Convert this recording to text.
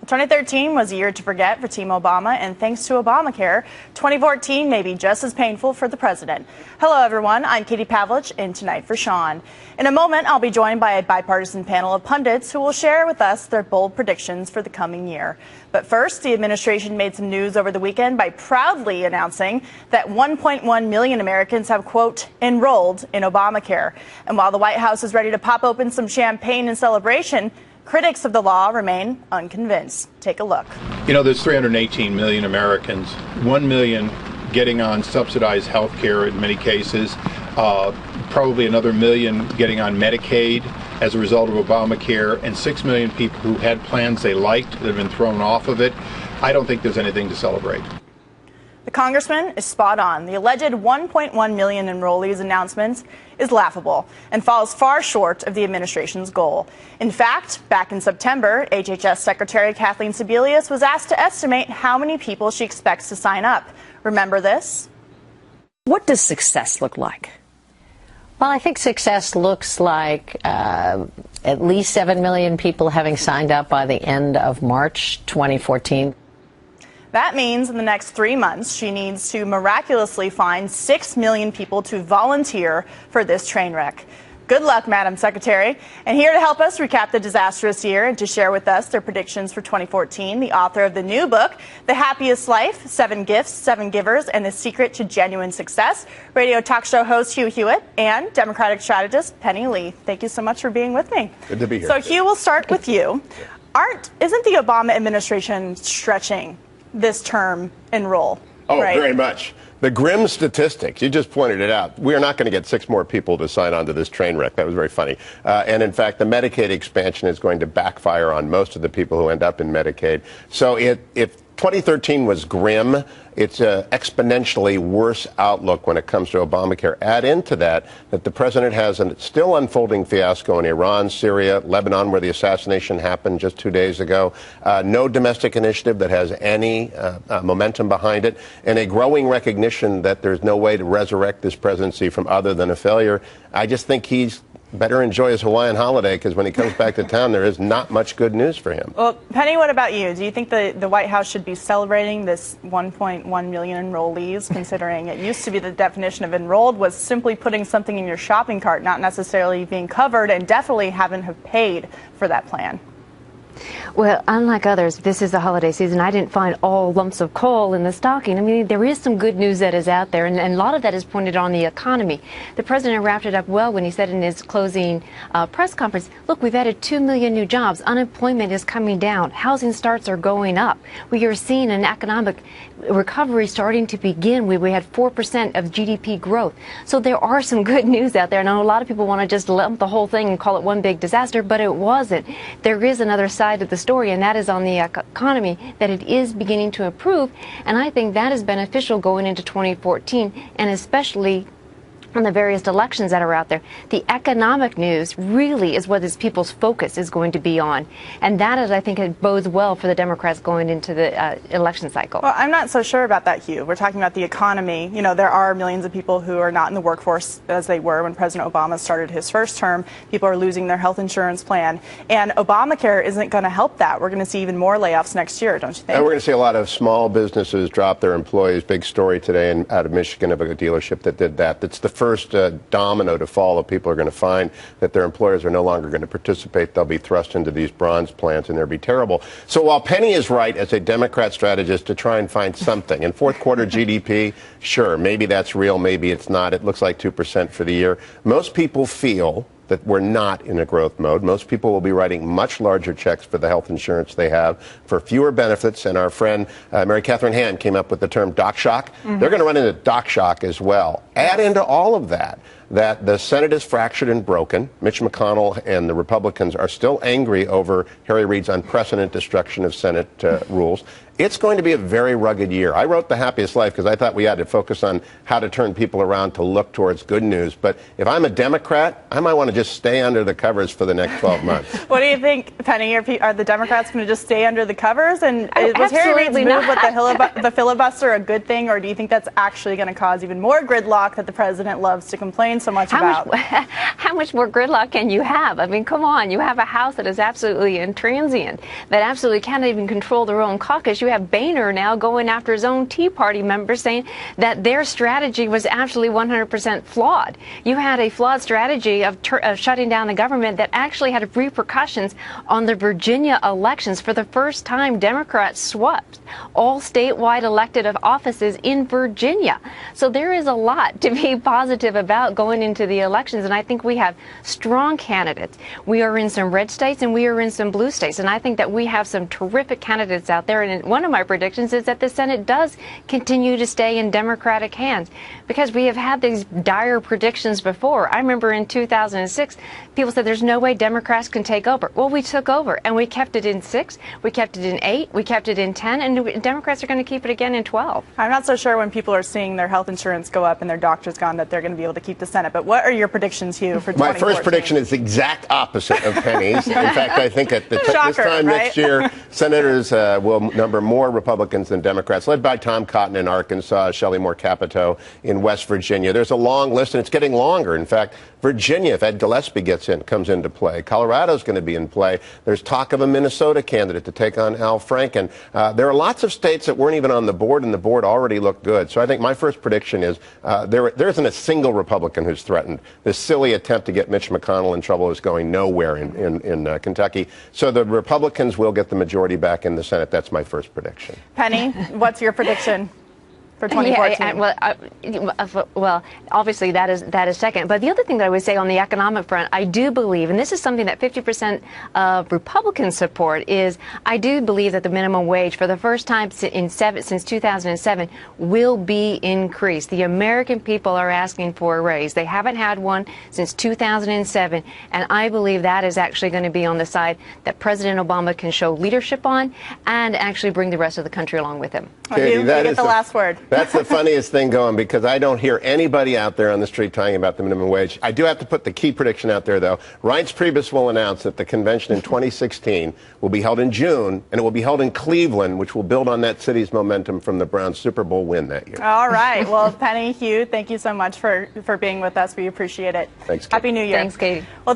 2013 was a year to forget for Team Obama, and thanks to Obamacare, 2014 may be just as painful for the president. Hello, everyone. I'm Katie Pavlich, in Tonight for Sean. In a moment, I'll be joined by a bipartisan panel of pundits who will share with us their bold predictions for the coming year. But first, the administration made some news over the weekend by proudly announcing that 1.1 million Americans have, quote, enrolled in Obamacare. And while the White House is ready to pop open some champagne in celebration, critics of the law remain unconvinced. Take a look. You know, there's 318 million Americans, 1 million getting on subsidized health care in many cases, probably another million getting on Medicaid as a result of Obamacare, and 6 million people who had plans they liked that have been thrown off of it. I don't think there's anything to celebrate. The congressman is spot on. The alleged 1.1 million enrollees announcement is laughable and falls far short of the administration's goal. In fact, back in September, HHS Secretary Kathleen Sebelius was asked to estimate how many people she expects to sign up. Remember this? What does success look like? Well, I think success looks like at least 7 million people having signed up by the end of March 2014. That means in the next 3 months, she needs to miraculously find 6 million people to volunteer for this train wreck. Good luck, Madam Secretary. And here to help us recap the disastrous year and to share with us their predictions for 2014, the author of the new book, The Happiest Life, 7 Gifts, 7 Givers, and the Secret to Genuine Success, radio talk show host Hugh Hewitt and Democratic strategist Penny Lee. Thank you so much for being with me. Good to be here. So, Hugh, we'll start with you. Isn't the Obama administration stretching this term enroll? Oh, right? Very much. The grim statistics, you just pointed it out. We are not going to get 6 more people to sign on to this train wreck. That was very funny. And in fact, the Medicaid expansion is going to backfire on most of the people who end up in Medicaid. So if 2013 was grim, it's an exponentially worse outlook when it comes to Obamacare. Add into that the president has a still unfolding fiasco in Iran, Syria, Lebanon, where the assassination happened just 2 days ago. No domestic initiative that has any momentum behind it, and a growing recognition that there's no way to resurrect this presidency from other than a failure. I just think he's better enjoy his Hawaiian holiday, because when he comes back to town, there is not much good news for him. Well, Penny, what about you? Do you think the White House should be celebrating this 1.1 million enrollees, considering it used to be the definition of enrolled was simply putting something in your shopping cart, not necessarily being covered, and definitely haven't have paid for that plan? Well, unlike others, this is the holiday season. I didn't find all lumps of coal in the stocking. I mean, there is some good news that is out there, and a lot of that is pointed on the economy. The president wrapped it up well when he said in his closing press conference, look, we've added 2 million new jobs. Unemployment is coming down. Housing starts are going up. We are seeing an economic recovery starting to begin. We had 4% of GDP growth. So there are some good news out there. And I know a lot of people want to just lump the whole thing and call it one big disaster, but it wasn't. There is another side of the story, and that is on the economy, that it is beginning to improve. And I think that is beneficial going into 2014, and especially on the various elections that are out there. The economic news really is what people's focus is going to be on. And that is, I think, it bodes well for the Democrats going into the election cycle. Well, I'm not so sure about that, Hugh. We're talking about the economy. You know, there are millions of people who are not in the workforce as they were when President Obama started his first term. People are losing their health insurance plan. And Obamacare isn't going to help that. We're going to see even more layoffs next year, don't you think? And we're going to see a lot of small businesses drop their employees. Big story today out of Michigan of a dealership that did that. That's the first domino to fall. That people are going to find that their employers are no longer going to participate. They'll be thrust into these bronze plans, and they'll be terrible. So while Penny is right as a Democrat strategist to try and find something, in fourth quarter GDP, sure, maybe that's real, maybe it's not. It looks like 2% for the year. Most people feel that we're not in a growth mode. Most people will be writing much larger checks for the health insurance they have for fewer benefits. And our friend Mary Catherine Hand came up with the term doc shock. They're going to run into doc shock as well. Add into all of that the Senate is fractured and broken. Mitch McConnell and the Republicans are still angry over Harry Reid's unprecedented destruction of Senate rules. It's going to be a very rugged year. I wrote The Happiest Life because I thought we had to focus on how to turn people around to look towards good news. But if I'm a Democrat, I might want to just stay under the covers for the next 12 months. What do you think, Penny? Are the Democrats going to just stay under the covers? And was Harry Reid's move with the filibuster a good thing, or do you think that's actually going to cause even more gridlock gridlock that the president loves to complain so much about. How much more gridlock can you have? I mean, come on. You have a House that is absolutely intransient, that absolutely can't even control their own caucus. You have Boehner now going after his own Tea Party members, saying that their strategy was absolutely 100% flawed. You had a flawed strategy of shutting down the government that actually had repercussions on the Virginia elections. For the first time, Democrats swept all statewide elected offices in Virginia. So there is a lot to be positive about going into the elections, and I think we have strong candidates. We are in some red states and we are in some blue states, and I think that we have some terrific candidates out there. And one of my predictions is that the Senate does continue to stay in Democratic hands, because we have had these dire predictions before. I remember in 2006, people said there's no way Democrats can take over. Well, we took over, and we kept it in 6, we kept it in 8, we kept it in 10, and Democrats are going to keep it again in 12. I'm not so sure when people are seeing their health insurance go up and their doctor's gone that they're going to be able to keep the Senate. But what are your predictions, Hugh, for 2014? My first prediction is the exact opposite of Penny's. In fact, I think at this Shocker, time right? next year, senators will number more Republicans than Democrats, led by Tom Cotton in Arkansas, Shelley Moore Capito in West Virginia. There's a long list, and it's getting longer. In fact, Virginia, if Ed Gillespie comes into play, Colorado's going to be in play. There's talk of a Minnesota candidate to take on Al Franken. There are lots of states that weren't even on the board, and the board already looked good. So I think my first prediction is there isn't a single Republican who's threatened. This silly attempt to get Mitch McConnell in trouble is going nowhere in Kentucky. So the Republicans will get the majority back in the Senate. That's my first prediction. Penny, what's your prediction for 2014? Well, obviously that is second. But the other thing that I would say on the economic front, I do believe, and this is something that 50% of Republicans support, is I do believe that the minimum wage for the first time since 2007 will be increased. The American people are asking for a raise. They haven't had one since 2007, and I believe that is actually going to be on the side that President Obama can show leadership on and actually bring the rest of the country along with him. Katie, You get the last word. That's the funniest thing going, because I don't hear anybody out there on the street talking about the minimum wage. I do have to put the key prediction out there, though. Reince Priebus will announce that the convention in 2016 will be held in June, and it will be held in Cleveland, which will build on that city's momentum from the Browns' Super Bowl win that year. All right. Well, Penny, Hugh, thank you so much for being with us. We appreciate it. Thanks, Katie. Happy New Year. Thanks, Katie. Well,